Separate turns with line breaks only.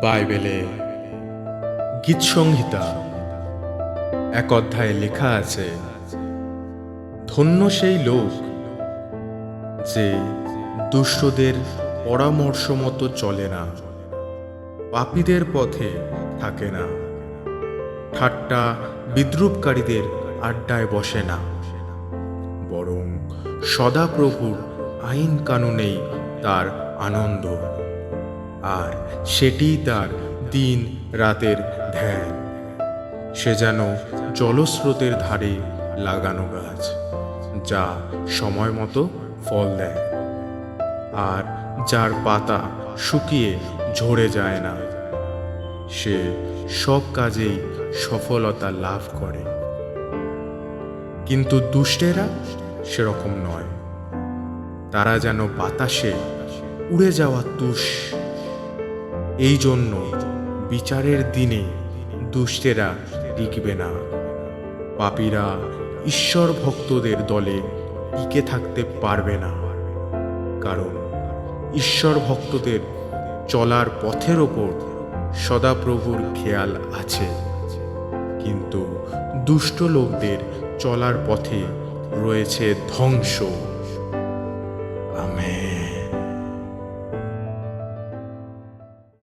বাইবেলে গীতসংহিতা এক অধ্যায়ে লেখা আছে, ধন্য সেই লোক যে দুষ্টদের পরামর্শ মতো চলে না, পাপীদের পথে থাকে না, ঠাট্টা বিদ্রূপকারীদের আড্ডায় বসে না, বরং সদাপ্রভুর আইন কানুনেই তার আনন্দ, আর সেটিই তার দিন রাতের ধ্যান। সে যেন জলস্রোতের ধারে লাগানো গাছ, যা সময় মতো ফল দেয়, আর যার পাতা শুকিয়ে ঝরে যায় না। সে সব কাজেই সফলতা লাভ করে। কিন্তু দুষ্টেরা সেরকম নয়, তারা যেন বাতাসে উড়ে যাওয়া তুষ। এই জন্য বিচারের দিনে দুষ্টেরা টিকবে না, পাপীরা ঈশ্বর ভক্তদের দলে টিকে থাকতে পারবে না। কারণ ঈশ্বর ভক্তদের চলার পথের ওপর সদাপ্রভুর খেয়াল আছে, কিন্তু দুষ্ট লোকদের চলার পথে রয়েছে ধ্বংস।